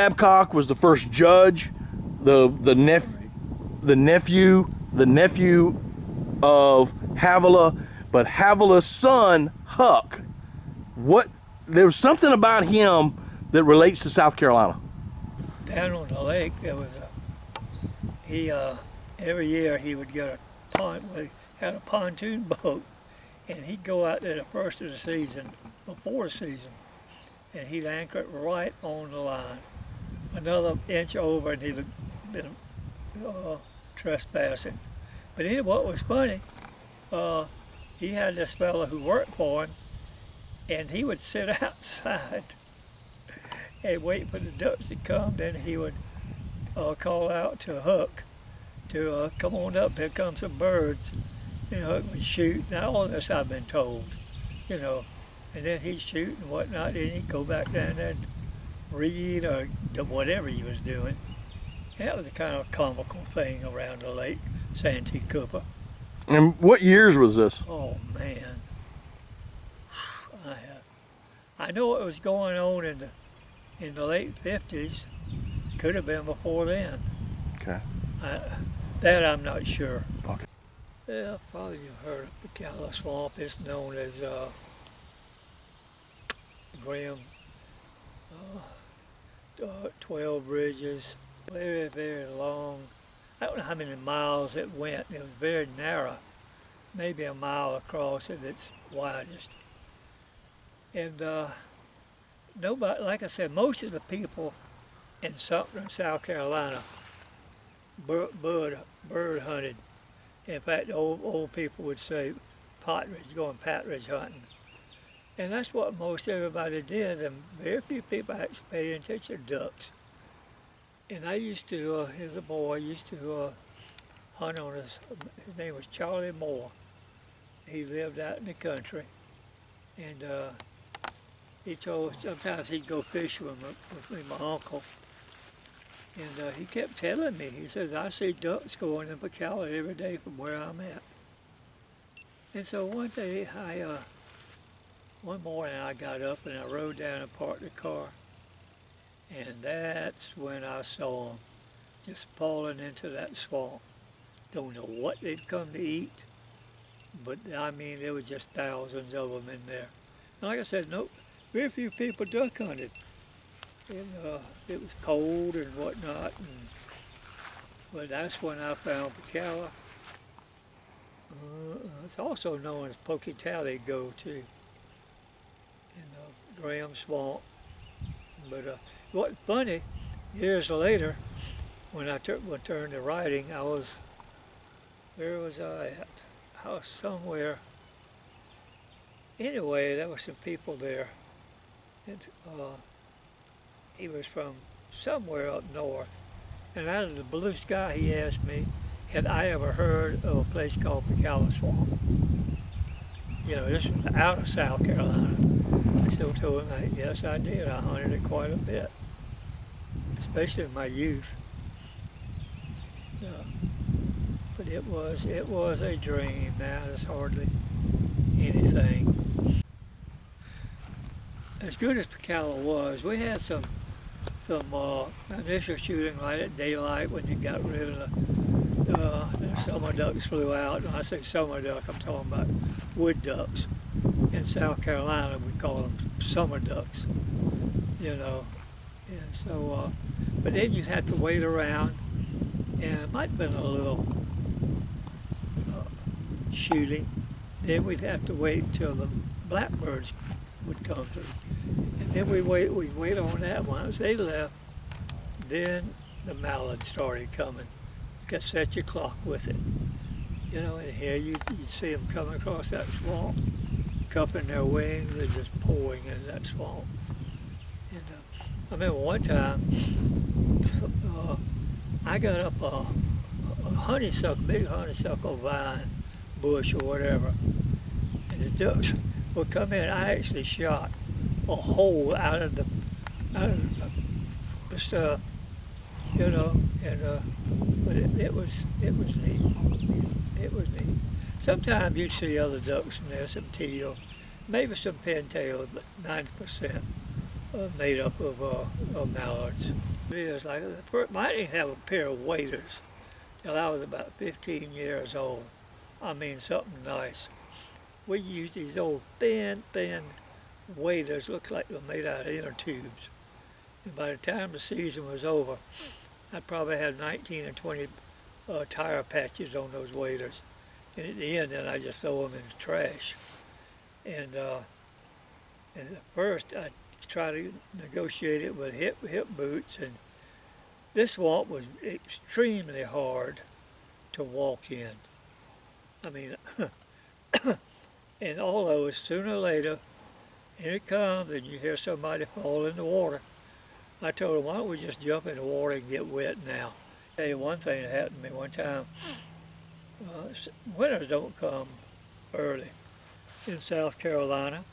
Babcock was the first judge, the nephew of Havilah, but Havilah's son Huck. There was something about him that relates to South Carolina. Down on the lake, there was every year he would get had a pontoon boat, and he'd go out there the first of the season, before the season, and he'd anchor it right on the line. Another inch over and he'd have been trespassing. But anyway, what was funny, he had this fellow who worked for him, and he would sit outside and wait for the ducks to come. Then he would call out to Huck to come on up, here come some birds. And Huck would shoot. Now all this I've been told, you know. And then he'd shoot and whatnot, and he'd go back down there and read or do whatever he was doing. And that was a kind of comical thing around the lake, Santee Cooper. And what years was this? Oh man, I know it was going on in the late 50s. Could have been before then. Okay. That I'm not sure. Okay. Yeah, probably you've heard of Pacala Swamp. It's known as Graham 12 Bridges. Very, very long. I don't know how many miles it went. It was very narrow, maybe a mile across at its widest. And nobody, like I said, most of the people in Sumter, South Carolina, bird hunted. In fact, old people would say going partridge hunting. And that's what most everybody did, and very few people actually paid attention to ducks. And I used to, as a boy, hunt on his name was Charlie Moore. He lived out in the country, and he told sometimes he'd go fishing with me, my uncle. And he kept telling me, he says, I see ducks going in Pacala every day from where I'm at. And so one day, one morning I got up and I rode down and parked the car. And that's when I saw them just falling into that swamp. Don't know what they'd come to eat, but I mean, there were just thousands of them in there. And like I said, very few people duck hunted. And it was cold and whatnot, but that's when I found Pacala. It's also known as Pocatello Go too, in Graham Swamp. But what's funny, years later, when I turned to writing, where was I at? I was somewhere. Anyway, there were some people there. And, he was from somewhere up north, and out of the blue sky he asked me, had I ever heard of a place called Pacala Swamp? You know, this was out of South Carolina. I still told him, yes I did, I hunted it quite a bit, especially in my youth. But it was a dream. Now there's hardly anything. As good as Pacala was, we had some initial shooting right at daylight when you got rid of the summer ducks flew out. When I say summer duck, I'm talking about wood ducks. In South Carolina, we call them summer ducks, you know. And so, but then you'd have to wait around, and it might have been a little shooting. Then we'd have to wait until the blackbirds would come through. And then we'd wait on that. Once they left, then the mallards started coming. You could set your clock with it. You know, and here you'd see them coming across that swamp, cupping their wings and just pouring into that swamp. And I remember one time, I got up a big honeysuckle vine bush or whatever, and the ducks would come in. I actually shot a hole out of the stuff, you know, and but it was neat. It was neat. Sometimes you'd see other ducks in there, some teal, maybe some pintails, but 90% made up of mallards. It is like the first, I didn't have a pair of waders till I was about 15 years old. I mean something nice. We used these old thin waders, looked like they were made out of inner tubes. And by the time the season was over, I probably had 19 or 20 tire patches on those waders. And at the end, then I just throw them in the trash. And at first, I tried to negotiate it with hip boots, and this swamp was extremely hard to walk in. I mean, and all of us, sooner or later, here it comes, and you hear somebody fall in the water. I told them, why don't we just jump in the water and get wet now? I'll tell you one thing that happened to me one time. Winters don't come early in South Carolina.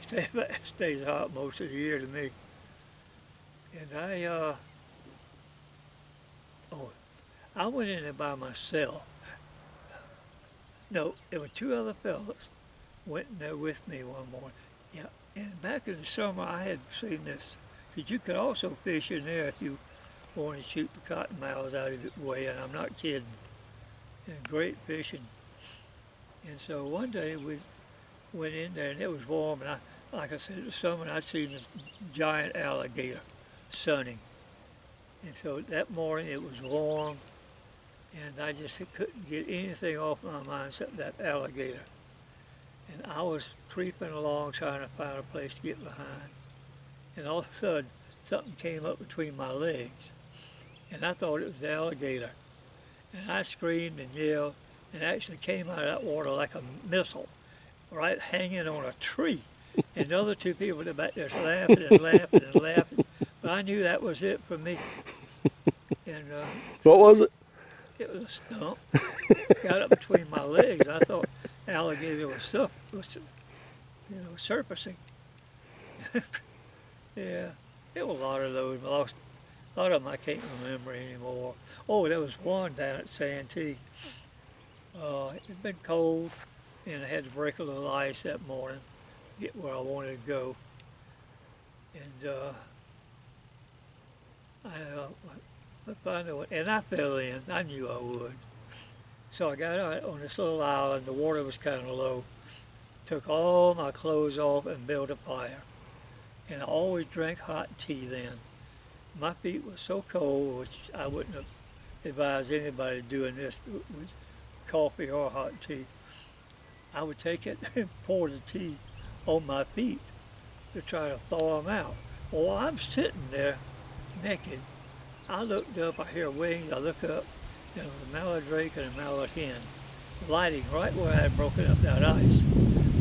Stays hot most of the year to me. And I went in there by myself. No, there were two other fellas went in there with me one morning. Yeah, and back in the summer I had seen this, because you could also fish in there if you wanted to shoot the cottonmouths out of the way, and I'm not kidding. And great fishing. And so one day we went in there and it was warm, and like I said, it was summer, and I'd seen this giant alligator sunning. And so that morning it was warm, and I just couldn't get anything off my mind except that alligator. And I was creeping along trying to find a place to get behind. And all of a sudden, something came up between my legs. And I thought it was the alligator. And I screamed and yelled, and actually came out of that water like a missile, right hanging on a tree. And the other two people were back there laughing and laughing and laughing. But I knew that was it for me. And what was it? it was a stump. Got up between my legs. I thought alligator was surfacing. Yeah, there were a lot of those. A lot of them I can't remember anymore. Oh, there was one down at Santee. It'd been cold, and I had to break a little ice that morning to get where I wanted to go. And I found out, and I fell in. I knew I would. So I got out on this little island. The water was kind of low. Took all my clothes off and built a fire. And I always drank hot tea then. My feet were so cold, which I wouldn't have advised anybody doing this with coffee or hot tea. I would take it and pour the tea on my feet to try to thaw them out. Well, while I'm sitting there naked, I looked up, I hear wings, I look up, there was a mallard drake and a mallard hen lighting right where I had broken up that ice.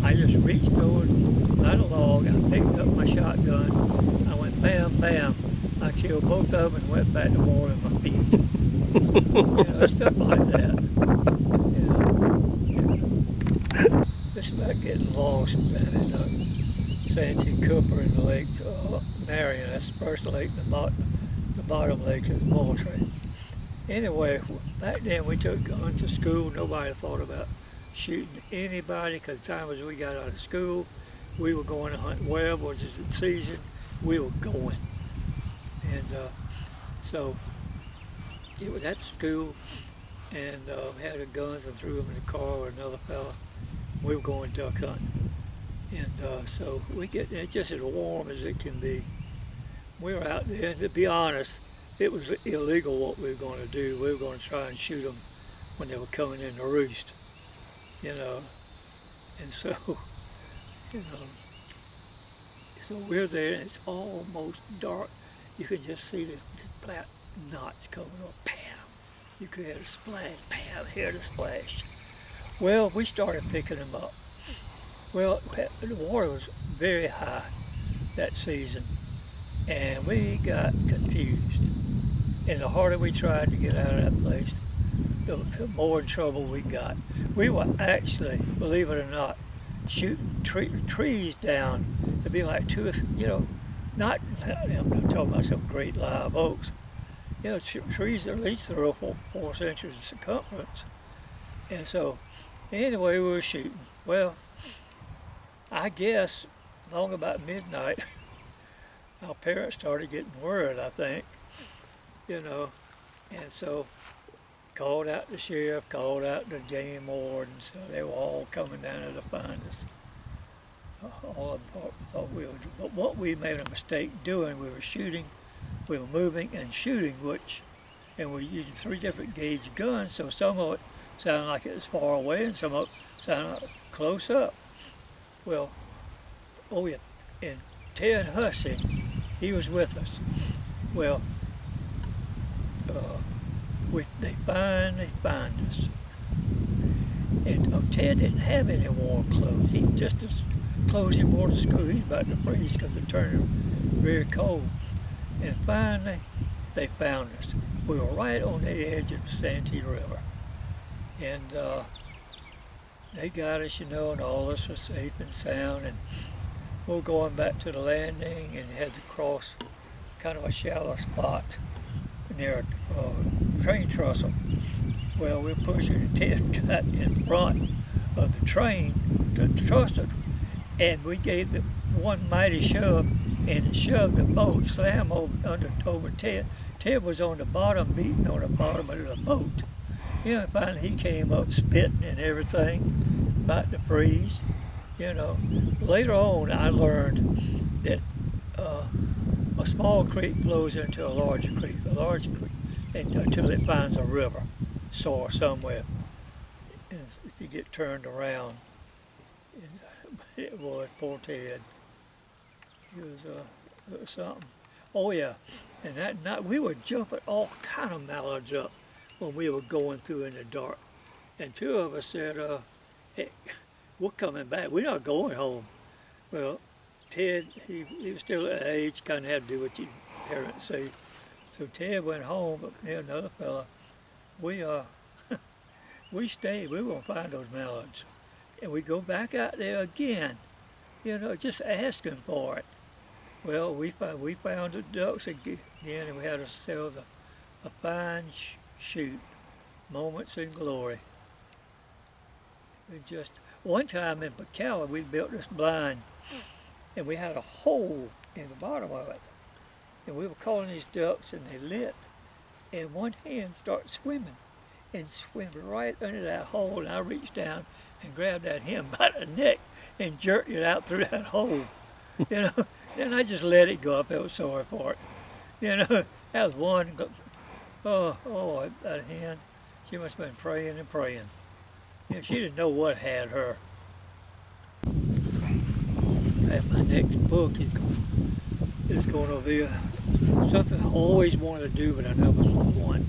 I just reached over, got a log, I picked up my shotgun, I went bam, bam. I killed both of them and went back to warming my feet. Stuff like that. It's about getting lost down in Santee Cooper in the lake Marion. That's the first lake, the bottom lake is Moultrie. Anyway, back then we took guns to school. Nobody thought about shooting anybody, because the time as we got out of school, we were going to hunt wherever was in season, we were going. And so it was at school, and had the guns and threw them in the car with another fella. We were going duck hunting. And so we get there just as warm as it can be. We were out there, and to be honest, it was illegal what we were going to do. We were going to try and shoot them when they were coming in to roost, And so, so we're there, and it's almost dark. You can just see the black knots coming up, bam. You could hear the splash, bam, hear the splash. Well, we started picking them up. Well, the water was very high that season, and we got confused. And the harder we tried to get out of that place, the more in trouble we got. We were actually, believe it or not, shooting trees down to be like I'm not talking about some great live oaks. Trees that are at least 3 or 4 inches in circumference. And so, anyway, we were shooting. Well, I guess along about midnight, our parents started getting worried, I think, you know, and so called out the sheriff, called out the game wardens. So they were all coming down there to find us. All of them thought we were, but what we made a mistake doing, we were moving and shooting, and we're using 3 different gauge guns, so some of it sounded like it was far away and some of it sounded like close up. Well, oh yeah, and Ted Hussey, he was with us. Well, they finally find us. And Ted didn't have any warm clothes. He just as clothes he wore to school. He's about to freeze because it turned very cold. And finally, they found us. We were right on the edge of the Santee River. And they got us, and all of us were safe and sound. And we're going back to the landing and had to cross kind of a shallow spot near a train trestle. Well, we're pushing, and Ted got in front of the train, the trestle, and we gave the one mighty shove, and it shoved the boat slam over Ted. Ted was on the bottom, beating on the bottom of the boat. Finally he came up spitting and everything, about to freeze. Later on I learned that a small creek flows into a large creek, until it finds a river source somewhere. And if you get turned around, it was poor Ted. It was something. Oh yeah, and that night we were jumping all kind of mallards up when we were going through in the dark. And 2 of us said, hey, we're coming back. We're not going home. Well, Ted, he was still at age, kind of had to do what your parents say. So Ted went home, but me and another fella, we stayed. We were gonna find those mallards. And we go back out there again, just asking for it. Well, we found the ducks again, and we had ourselves a fine shoot, moments in glory. One time in Pacala, we built this blind, and we had a hole in the bottom of it. And we were calling these ducks, and they lit. And one hen started swimming, and swam right under that hole. And I reached down and grabbed that hen by the neck and jerked it out through that hole. Then I just let it go. I felt sorry for it. That was one. Oh, that hen. She must have been praying and praying. She didn't know what had her. And my next book is going to be something I always wanted to do, but I never saw one.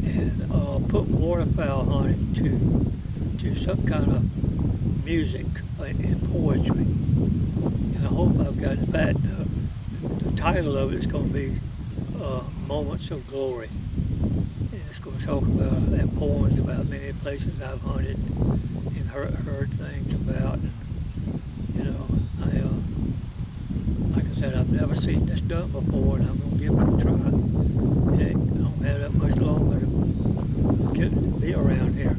And put waterfowl hunting to some kind of music and poetry. And I hope I've got it back. The title of it is going to be Moments of Glory. And it's going to talk about poems about many places I've hunted and heard things about. Like I said, I've never seen this done before, and I'm going to give it a try. Heck, I don't have that much longer to be around here.